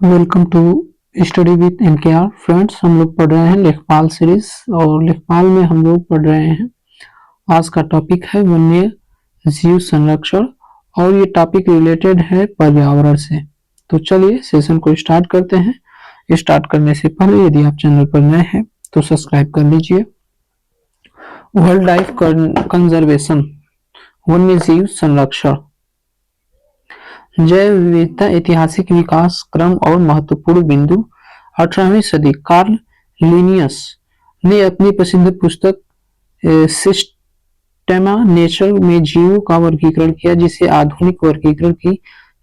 Welcome to study with NKR friends. हम लोग पढ़ रहे हैं लेखपाल सीरीज और लेखपाल में हम लोग पढ़ रहे हैं। आज का टॉपिक है वन्य जीव संरक्षण और ये टॉपिक रिलेटेड है पर्यावरण से। तो चलिए सेशन को स्टार्ट करते हैं। स्टार्ट करने से पहले यदि आप चैनल पर नए हैं तो सब्सक्राइब कर लीजिए। वाइल्ड लाइफ कंजर्वेशन, वन्य जीव संरक्षण। जैव विविधता ऐतिहासिक विकास क्रम और महत्वपूर्ण बिंदु। 18वीं सदी कार्ल लिनियस ने अपनी प्रसिद्ध पुस्तक सिस्टेमा नेचर में जीवों का वर्गीकरण किया, जिसे आधुनिक वर्गीकरण की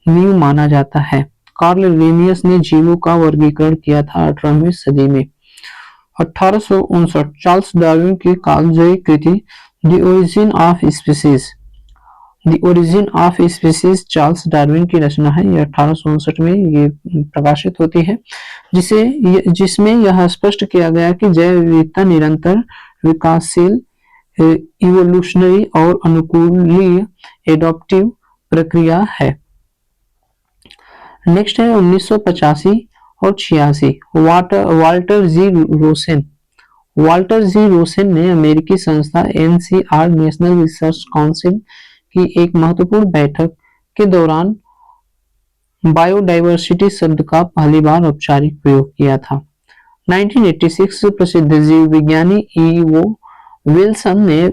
नींव माना जाता है। कार्ल लिनियस ने जीवों का वर्गीकरण किया था 18वीं सदी में। 1859 चार्ल्स डार्विन की कालजयी कृति the origin of species, the origin of species Charles Darwin की रचना है। ये 1859 में ये प्रकाशित होती है, जिसमें यह स्पष्ट किया गया कि जैव विविधता निरंतर विकासशील, इवोल्यूशनरी और अनुकूली एडॉप्टिव प्रक्रिया है। नेक्स्ट है 1985 और 86 Walter G Rosen. Walter G Rosen ने अमेरिकी संस्था NCR नेशनल रिसर्च काउंसिल की एक महत्वपूर्ण बैठक के दौरान बायोडाइवर्सिटी शब्द का पहली बार औपचारिक प्रयोग किया था। 1986 प्रसिद्ध जीव विज्ञानी E.O. विल्सन ने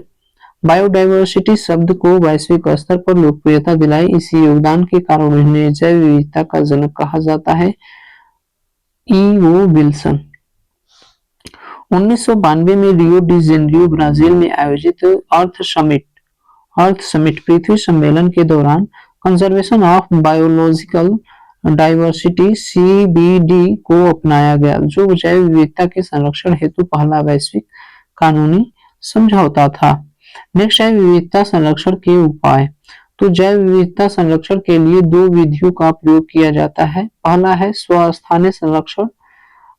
बायोडाइवर्सिटी शब्द को वैश्विक स्तर पर लोकप्रियता दिलाई। इसी योगदान के कारण उन्हें जैव विविधता का जनक कहा जाता है। E.O. विल्सन 1992 में रियो डी जेनेरियो ब्राजील में आयोजित अर्थ समिट पृथ्वी सम्मेलन के दौरान conservation of biological diversity CBD को अपनाया गया, जो जैव विविधता के संरक्षण हेतु पहला वैश्विक कानूनी समझौता था। नेक्स्ट है विविधता संरक्षण के उपाय। तो जैव विविधता संरक्षण के लिए दो विधियों का प्रयोग किया जाता है। पहला है स्वस्थानीय संरक्षण,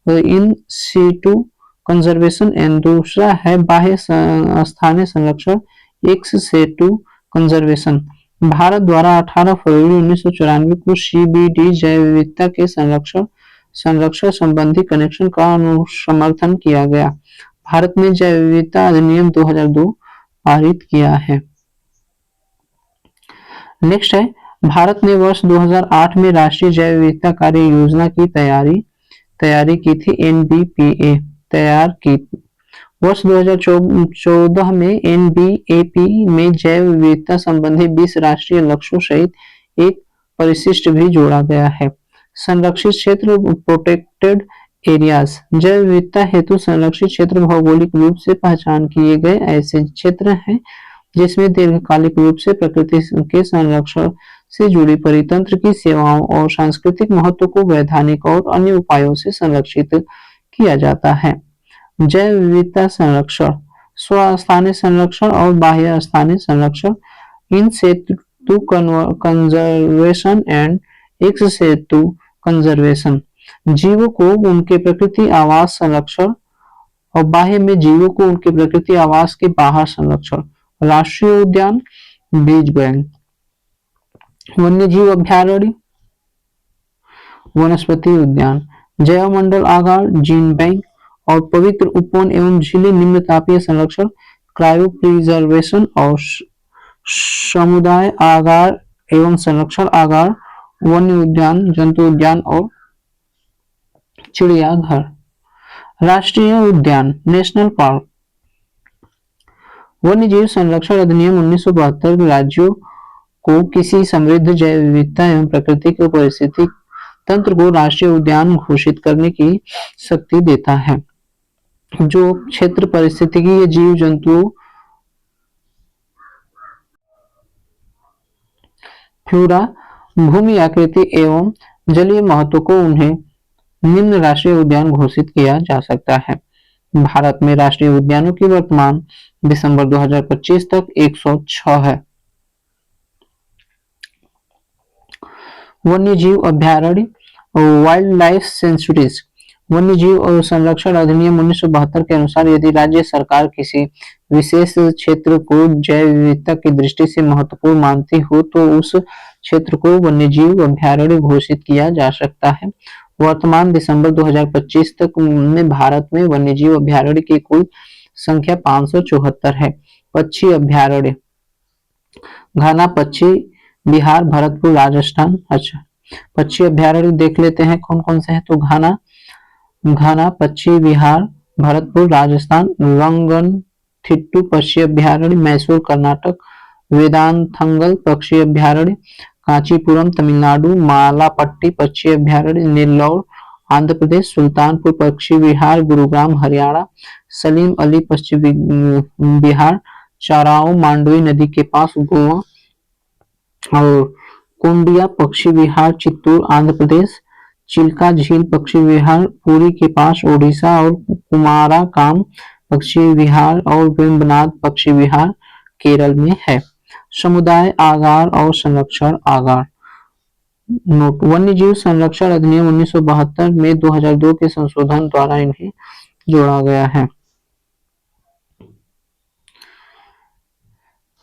इन सीटू कंजर्वेशन, एंड दूसरा है बाह्य स्थानीय संरक्षण, एक्स सेटू कंजर्वेशन। भारत द्वारा 18 फरवरी 1994 को CBD जैव विविधता के संरक्षण संबंधी कनेक्शन का समर्थन किया गया। भारत ने जैव विविधता अधिनियम 2002 पारित किया है। नेक्स्ट है भारत ने वर्ष 2008 में राष्ट्रीय जैव विविधता कार्य योजना की तैयारी की थी। NBPA तैयार की। वर्ष 2014 में NBAP में जैव विविधता संबंधी 20 राष्ट्रीय लक्ष्यों सहित एक परिशिष्ट भी जोड़ा गया है। संरक्षित क्षेत्र, प्रोटेक्टेड एरियाज। जैव विविधता हेतु संरक्षित क्षेत्र भौगोलिक रूप से पहचान किए गए ऐसे क्षेत्र हैं जिसमें दीर्घकालिक रूप से प्रकृति के संरक्षण से जुड़ी परितंत्र की सेवाओं और सांस्कृतिक महत्व को वैधानिक और अन्य उपायों से संरक्षित किया जाता है। जैव विविधता संरक्षण, स्वस्थानीय संरक्षण और बाह्य स्थानीय संरक्षण, in situ conservation and ex situ conservation. जीवों को उनके प्रकृति आवास संरक्षण और बाह्य में जीवों को उनके प्रकृति आवास के बाहर संरक्षण। राष्ट्रीय उद्यान, बीज बैंक, वन्य जीव अभ्यारण्य, वनस्पति उद्यान, जैव मंडल आगार, जीन बैंक और पवित्र उपवन एवं झीलें निम्न तापीय संरक्षण, क्रायो प्रिजर्वेशन और समुदाय आगार एवं संरक्षण आगार, वन्य उद्यान, जंतु उद्यान और चिड़ियाघर। राष्ट्रीय उद्यान, नेशनल पार्क। वन्य जीव संरक्षण अधिनियम 1972 राज्यों को किसी समृद्ध जैव विविधता एवं प्राकृतिक पारिस्थितिक तंत्र को राष्ट्रीय उद्यान घोषित करने की शक्ति देता है, जो क्षेत्र पारिस्थितिकीय जीव जंतुओं, फ्लोरा, भूमि आकृति एवं जलीय महत्व को उन्हें निम्न राष्ट्रीय उद्यान घोषित किया जा सकता है। भारत में राष्ट्रीय उद्यानों की वर्तमान दिसंबर 2025 तक 106 है। वन्य जीव अभ्यारण्य, वाइल्ड लाइफ सेंचुरीज। वन्य जीव और संरक्षण अधिनियम 1972 के अनुसार यदि राज्य सरकार किसी विशेष क्षेत्र को जैव विविधता की दृष्टि से महत्वपूर्ण मानती हो तो उस क्षेत्र को वन्यजीव अभयारण्य घोषित किया जा सकता है। वर्तमान दिसंबर 2025 तक में भारत में वन्यजीव अभयारण्य की कुल संख्या 574 है। पक्षी अभयारण्य घाना पक्षी बिहार भरतपुर राजस्थान। अच्छा, पक्षी अभयारण्य देख लेते हैं कौन कौन से हैं। तो घाना घाना पक्षी बिहार भरतपुर राजस्थान, रंगनथिट्टू पक्षी अभयारण्य मैसूर कर्नाटक, वेदांथंगल पक्षी अभयारण्य कांचीपुरम तमिलनाडु, मालापट्टी पक्षी अभयारण्य नेल्लौर आंध्र प्रदेश, सुल्तानपुर पक्षी विहार गुरुग्राम हरियाणा, सलीम अली पक्षी बिहार, चाराओ मांडवी नदी के पास गोवा और कुंडिया पक्षी विहार चित्तूर आंध्र प्रदेश, चिल्का झील पक्षी विहार पुरी के पास ओडिशा और कुमाराकाम पक्षी विहार और वेम्बनाड पक्षी विहार केरल में है। समुदाय आगार और संरक्षण आगार नोट, वन्यजीव संरक्षण अधिनियम 1972 में 2002 के संशोधन द्वारा इन्हें जोड़ा गया है।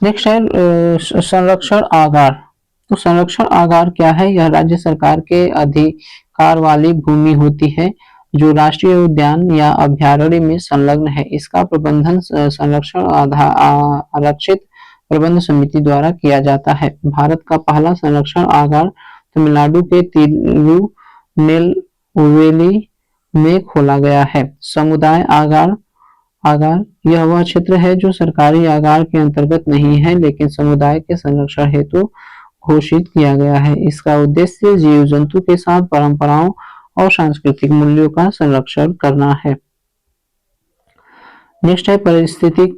नेक्स्ट है संरक्षण आगार। तो संरक्षण आगार क्या है? यह राज्य सरकार के अधिकार वाली भूमि होती है जो राष्ट्रीय उद्यान या अभयारण्य में संलग्न है। इसका प्रबंधन संरक्षण आरक्षित प्रबंध समिति द्वारा किया जाता है। भारत का पहला संरक्षण आगार तमिलनाडु के तिरुनेलवेली में खोला गया है। समुदाय आगार यह वह क्षेत्र है जो सरकारी आगार के अंतर्गत नहीं है लेकिन समुदाय के संरक्षण हेतु घोषित किया गया है। इसका उद्देश्य जीव जंतु के साथ परंपराओं और सांस्कृतिक मूल्यों का संरक्षण करना है। नेक्स्ट है पारिस्थितिक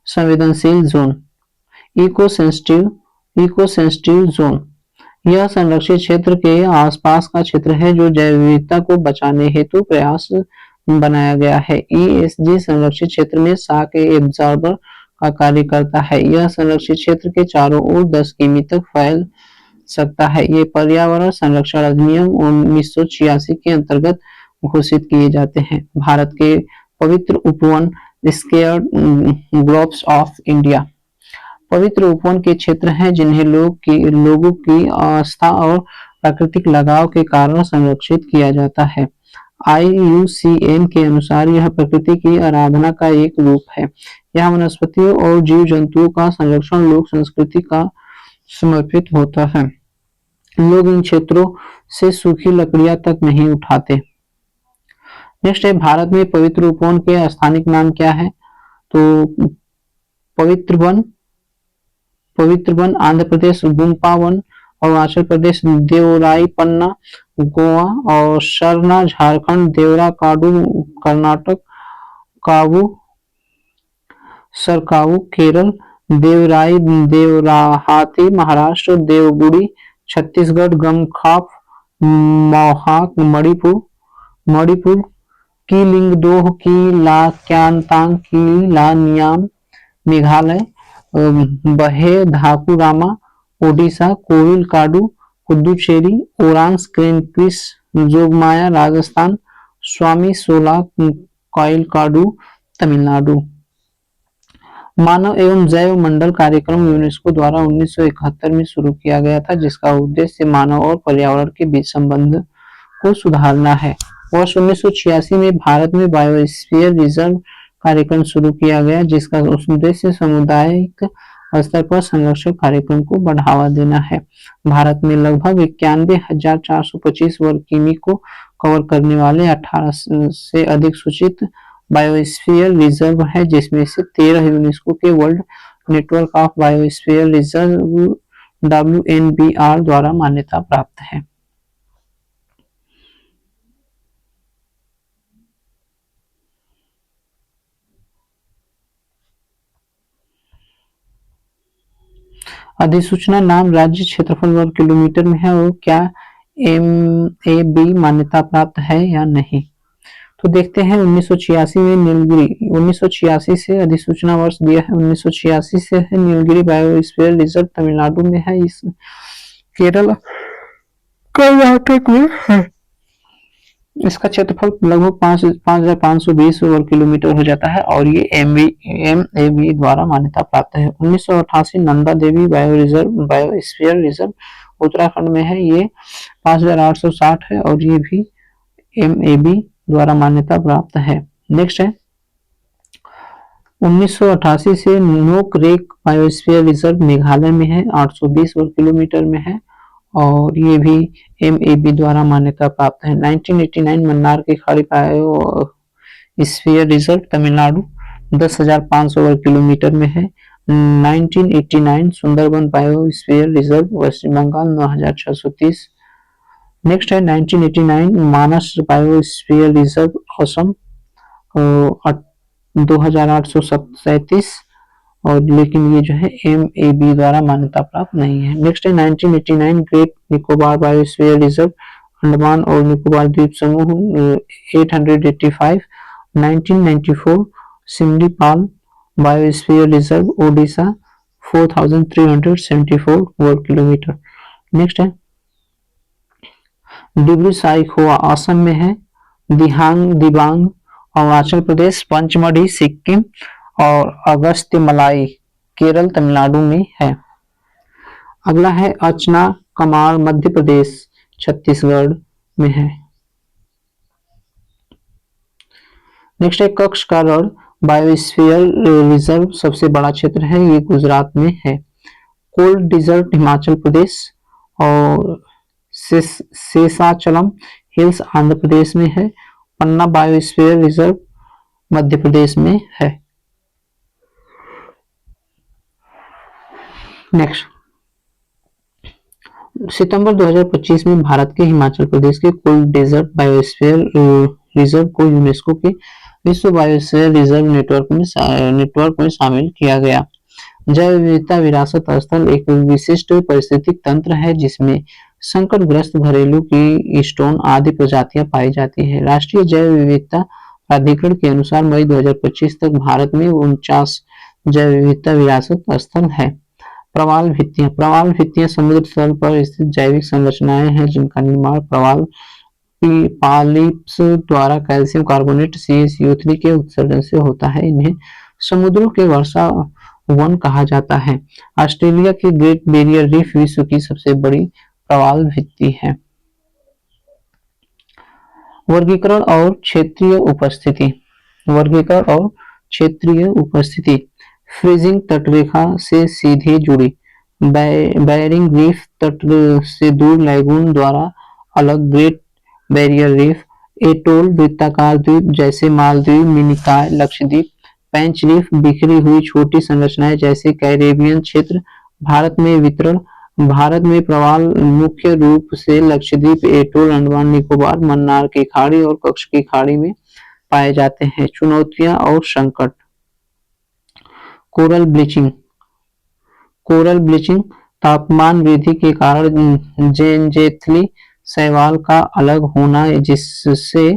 संवेदनशील जोन, इको सेंसिटिव जोन। यह संरक्षित क्षेत्र के आसपास का क्षेत्र है जो जैव विविधता को बचाने हेतु प्रयास बनाया गया है। ESG संरक्षित क्षेत्र में शाक एब्जॉर्बर का कार्य करता है। यह संरक्षित क्षेत्र के चारों ओर 10 किमी तक फैल सकता है। ये पर्यावरण संरक्षण अधिनियम 1986 के अंतर्गत घोषित किए जाते हैं। भारत के पवित्र उपवन स्केयर्ड ग्रोव्स ऑफ इंडिया पवित्र उपवन के क्षेत्र हैं जिन्हें लोगों की आस्था और प्राकृतिक लगाव के कारण संरक्षित किया जाता है। IUCN के अनुसार यह प्रकृति की आराधना का एक रूप है। यहाँ वनस्पतियों और जीव जंतुओं का संरक्षण लोक संस्कृति का समर्पित होता है। लोग इन क्षेत्रों से सूखी लकड़ियां तक नहीं उठाते। नेक्स्ट है भारत में पवित्र उपवन के स्थानिक नाम क्या है? तो पवित्र वन आंध्र प्रदेश गुम्पा वन, अरुणाचल प्रदेश देवराई पन्ना, गोवा और सरना झारखंड, देवरा काडू कर्नाटक, कावू सरकावू केरल, देवराई देवराहाती महाराष्ट्र, देवगुड़ी छत्तीसगढ़, गंगखाप मोहाक मणिपुर कीलिंगदोह की लाक्यांतांग की लानियाम मेघालय, बहे धाकुरामा ओडिशा, कोविल काडू पुदुचेरी, ओरांग क्रेनक्रिस जोगमाया राजस्थान, स्वामी सोला कॉइल काडू तमिलनाडु। मानव एवं जैव मंडल कार्यक्रम यूनेस्को द्वारा 1971 में शुरू किया गया था जिसका उद्देश्य मानव और पर्यावरण के बीच संबंध को सुधारना है। वर्ष 1986 में भारत में बायोस्फीयर रिजर्व कार्यक्रम शुरू किया गया जिसका उद्देश्य सामुदायिक स्तर पर संरक्षण कार्यक्रम को बढ़ावा देना है। भारत में लगभग 91,425 वर्ग किमी को कवर करने वाले 18 से अधिक सूचित बायोस्फीयर रिजर्व है जिसमें से 13 यूनेस्को के world network of biosphere reserve WNBR द्वारा मान्यता प्राप्त है। अधिसूचना नाम राज्य क्षेत्रफल वर्ग किलोमीटर में है और क्या MAB मान्यता प्राप्त है या नहीं। तो देखते हैं 1986 में नीलगिरी 1986 से अधिसूचना वर्ष दिया है 1986 से है। नीलगिरी बायोस्फीयर रिजर्व तमिलनाडु में है, इस केरल कर्नाटक में है। इसका क्षेत्रफल लगभग 5,520 वर्ग किलोमीटर हो जाता है और ये MAB द्वारा मान्यता प्राप्त है। 1988 नंदा देवी बायोस्फीयर रिजर्व उत्तराखंड में है। ये 5,860 है और ये भी MAB द्वारा मान्यता प्राप्त है। नेक्स्ट है 1988 से नोक रेक बायोस्फीयर रिजर्व मेघालय में है, 820 वर्ग किलोमीटर में है और ये भी MAB द्वारा मान्यता प्राप्त है। 1989 मन्नार की खाड़ी बायोस्फीयर रिजर्व तमिलनाडु 10,500 वर्ग किलोमीटर में है। 1989 सुंदरबन बायोस्फीयर रिजर्व पश्चिम बंगाल 9,630। नेक्स्ट है 1989 मानस बायोस्फीयर रिजर्व असम 2,837 और लेकिन ये जो है MAB द्वारा मान्यता प्राप्त नहीं है। नेक्स्ट है 1989 great Nicobar biosphere reserve Andaman और निकोबार द्वीप समूह 885। 1994 सिमलीपाल बायोस्फीयर रिजर्व ओडिशा 4,374 वर्ग किलोमीटर। नेक्स्ट है डिब्रू साइखोवा असम में है, दिबांग अरुणाचल प्रदेश, पंचमढ़ी सिक्किम और अगस्त्यमलाई केरल तमिलनाडु में है। अगला है अचना कमार मध्य प्रदेश छत्तीसगढ़ में है। नेक्स्ट है कक्ष का रण बायोस्फीयर रिजर्व सबसे बड़ा क्षेत्र है, ये गुजरात में है। कोल्ड डिजर्ट हिमाचल प्रदेश और शेषाचलम हिल्स आंध्र प्रदेश में है। पन्ना बायोस्फीयर रिजर्व मध्य प्रदेश में है। नेक्स्ट सितंबर 2025 में भारत के हिमाचल प्रदेश के कोल्ड डेजर्ट बायोस्फीयर रिजर्व को यूनेस्को के विश्व बायोस्फीयर रिजर्व नेटवर्क में शामिल किया गया। जैव विविधता विरासत स्थल एक विशिष्ट पारिस्थितिक तंत्र है जिसमें संकटग्रस्त घरेलू की स्टोन आदि प्रजातियां पाई जाती है। राष्ट्रीय जैव विविधता प्राधिकरण के अनुसार मई 2025 तक भारत में 49 जैव विविधता विरासत स्थल है। प्रवाल भित्तियां समुद्र तल पर स्थित जैविक संरचनाएं हैं जिनका निर्माण प्रवाल पॉलिप्स द्वारा कैल्शियम कार्बोनेट CaCO3 के उत्सर्जन से होता है। इन्हें समुद्रों के वर्षा वन कहा जाता है। ऑस्ट्रेलिया की ग्रेट बैरियर रीफ विश्व की सबसे बड़ी प्रवाल भित्ति है। वर्गीकरण और क्षेत्रीय उपस्थिति फ्रीजिंग तटरेखा से सीधे जुड़ी, बैरिंग रीफ तट से दूर लैगून द्वारा अलग ग्रेट बैरियर रीफ, एटोल वृत्ताकार द्वीप जैसे मालदीव, मिनिकॉय, लक्षद्वीप, पैंच रीफ, बिखरी हुई छोटी संरचनाएं जैसे कैरेबियन क्षेत्र। भारत में वितरण भारत में प्रवाल मुख्य रूप से लक्षद्वीप, एटोल, अंडमान निकोबार, मन्नार की खाड़ी और कच्छ की खाड़ी में पाए जाते हैं। चुनौतियां और संकट कोरल ब्लीचिंग तापमान वृद्धि के कारण जेंजेथली शैवाल का अलग होना जिससे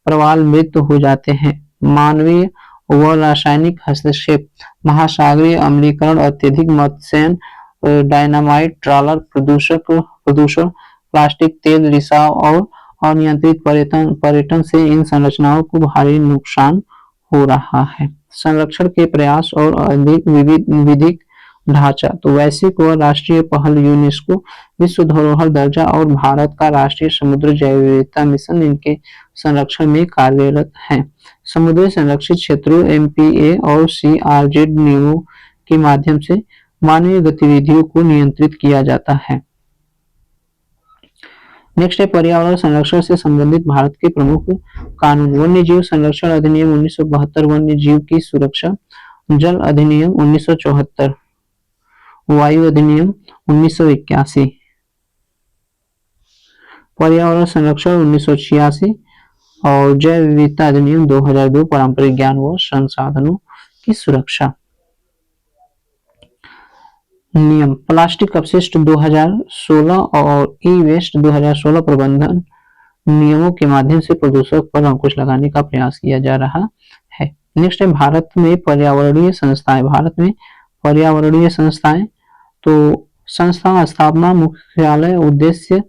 प्रवाल मृत हो जाते हैं। मानवीय व रासायनिक हस्तक्षेप महासागरीय अम्लीकरण, अत्यधिक मत्स्यन, डायनामाइट ट्रॉलर प्रदूषण, प्लास्टिक तेल रिसाव और अनियंत्रित पर्यटन से इन संरचनाओं को भारी नुकसान हो रहा है। संरक्षण के प्रयास और अधिक विधिक ढांचा तो वैश्विक व राष्ट्रीय पहल यूनेस्को विश्व धरोहर दर्जा और भारत का राष्ट्रीय समुद्र जैव विविधता मिशन इनके संरक्षण में कार्यरत है। समुद्री संरक्षित क्षेत्रों MPA और CRZ नियमों के माध्यम से मानवीय गतिविधियों को नियंत्रित किया जाता है। नेक्स्ट है पर्यावरण संरक्षण से संबंधित भारत के प्रमुख कानून। वन्य जीव संरक्षण अधिनियम 1972, वन्य जीव की सुरक्षा, जल अधिनियम 1974, वायु अधिनियम 1981, पर्यावरण संरक्षण 1986 और जैव विविधता अधिनियम 2002, पारंपरिक ज्ञान व संसाधनों की सुरक्षा। नियम प्लास्टिक अपशिष्ट 2016 और ई वेस्ट 2016 प्रबंधन नियमों के माध्यम से प्रदूषक पर अंकुश लगाने का प्रयास किया जा रहा है। नेक्स्ट है भारत में पर्यावरणीय संस्थाएं तो संस्था स्थापना, मुख्यालय, उद्देश्य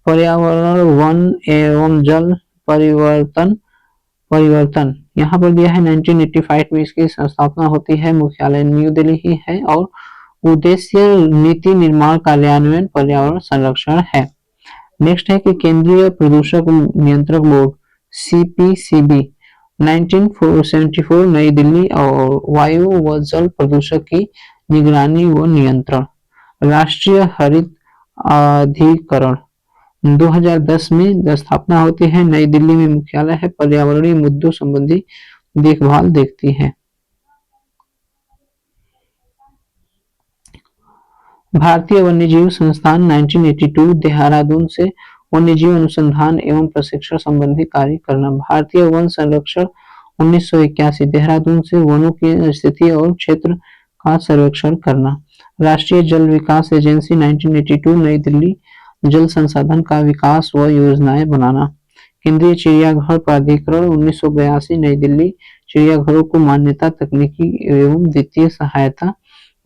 पर्यावरण, वन एवं जल, परिवर्तन परिवर्तन यहाँ पर दिया है 1985 में इसकी स्थापना होती है। मुख्यालय न्यू दिल्ली ही है और उद्देश्य नीति निर्माण, कार्यान्वयन, पर्यावरण संरक्षण है। नेक्स्ट है कि केंद्रीय प्रदूषक नियंत्रक बोर्ड सीपीसीबी 1974 नई दिल्ली और वायु व जल प्रदूषक की निगरानी व नियंत्रण। राष्ट्रीय हरित अधिकरण 2010 में स्थापना होती है। नई दिल्ली में मुख्यालय है। पर्यावरणीय मुद्दों संबंधी देखभाल देखती है। भारतीय वन्यजीव संस्थान 1982 देहरादून से वन्यजीव अनुसंधान एवं प्रशिक्षण संबंधी कार्य करना। भारतीय वन संरक्षण 1981 देहरादून से वनों की स्थिति और क्षेत्र का सर्वेक्षण करना। राष्ट्रीय जल विकास एजेंसी 1982 नई दिल्ली जल संसाधन का विकास व योजनाएं बनाना। केंद्रीय चिड़ियाघर प्राधिकरण 1982 नई दिल्ली चिड़ियाघरों को मान्यता, तकनीकी एवं वित्तीय सहायता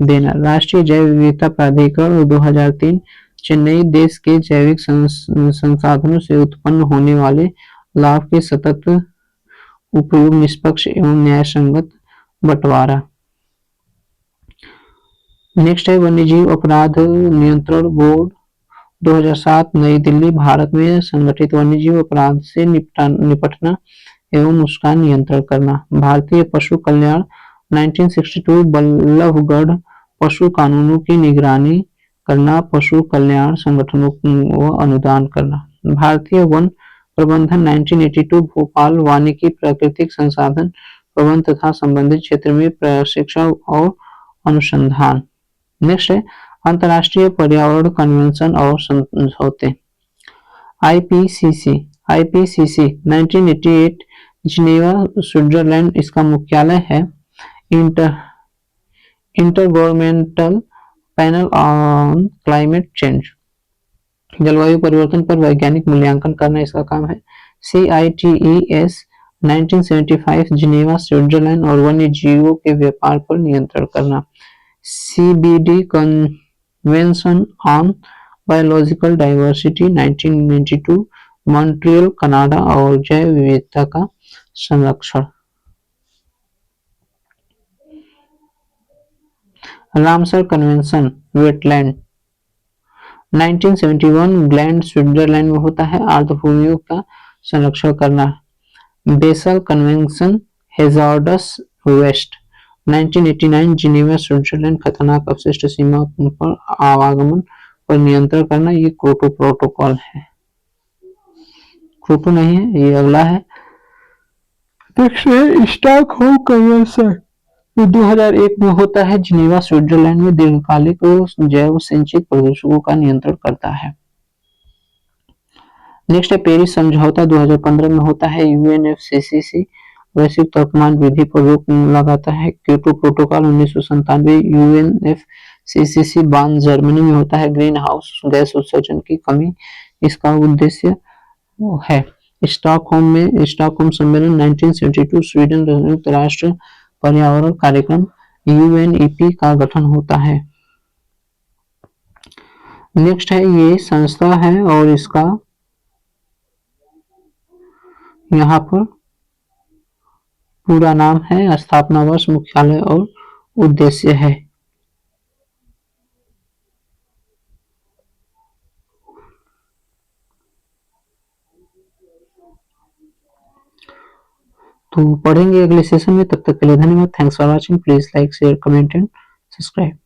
देना। राष्ट्रीय जैव विविधता प्राधिकरण 2003 चेन्नई देश के जैविक संसाधनों से उत्पन्न होने वाले लाभ के सतत उपयोग, निष्पक्ष एवं न्यायसंगत बंटवारा। नेक्स्ट है वन्यजीव अपराध नियंत्रण बोर्ड 2007 नई दिल्ली भारत में संगठित वन्यजीव अपराध से निपटना एवं उसका नियंत्रण करना। भारतीय पशु कल्याण 1962 बल्लभगढ़ पशु कानूनों की निगरानी करना, पशु कल्याण संगठनों को अनुदान करना। भारतीय वन प्रबंधन 1982 भोपाल वानिकी प्राकृतिक संसाधन प्रबंधन तथा संबंधित क्षेत्र में प्रशिक्षण और अनुसंधान। नेक्स्ट है अंतर्राष्ट्रीय पर्यावरण कन्वेंशन और समझौते आईपीसीसी 1988 जिनेवा स्विट्जरलैंड इसका मुख्यालय है। Intergovernmental panel on climate change जलवायु परिवर्तन पर वैज्ञानिक मूल्यांकन करना इसका काम है। CITES 1975 जिनेवा स्विट्जरलैंड और वन्य जीवों के व्यापार पर नियंत्रण करना। CBD convention on biological diversity 1992 Montreal Canada और जैव विविधता का संरक्षण। Ramsar convention wetland 1971 Gland Switzerland में होता है। आर्द्रभूमियों का संरक्षण करना। Basel convention hazardous waste 1989 Geneva Switzerland खतरनाक अपशिष्ट सीमा पर आवागमन पर नियंत्रण करना। ये क्योटो प्रोटोकॉल है, क्योटो नहीं है, ये अगला है। स्टॉकहोम कन्वेंशन 2001 में होता है। जिनेवा स्विट्जरलैंड में दीर्घकालिक जैव संचित प्रदूषकों का नियंत्रण करता है। नेक्स्ट है पेरिस समझौता 2015 में होता है। UNFCCC वैश्विक तापमान वृद्धि पर रोक लगाता है। क्योटो प्रोटोकॉल 1997 UNFCCC बार्न जर्मनी में होता है। ग्रीन हाउस गैस उत्सर्जन की कमी इसका उद्देश्य है। स्टॉकहोम सम्मेलन 1972 स्वीडन संयुक्त राष्ट्र पर्यावरण कार्यक्रम UNEP का गठन होता है। नेक्स्ट है ये संस्था है और इसका यहाँ पर पूरा नाम है, स्थापना वर्ष, मुख्यालय और उद्देश्य है। तो पढ़ेंगे अगले सेशन में। तब तक के लिए धन्यवाद। Thanks for watching. Please like, share, comment and subscribe.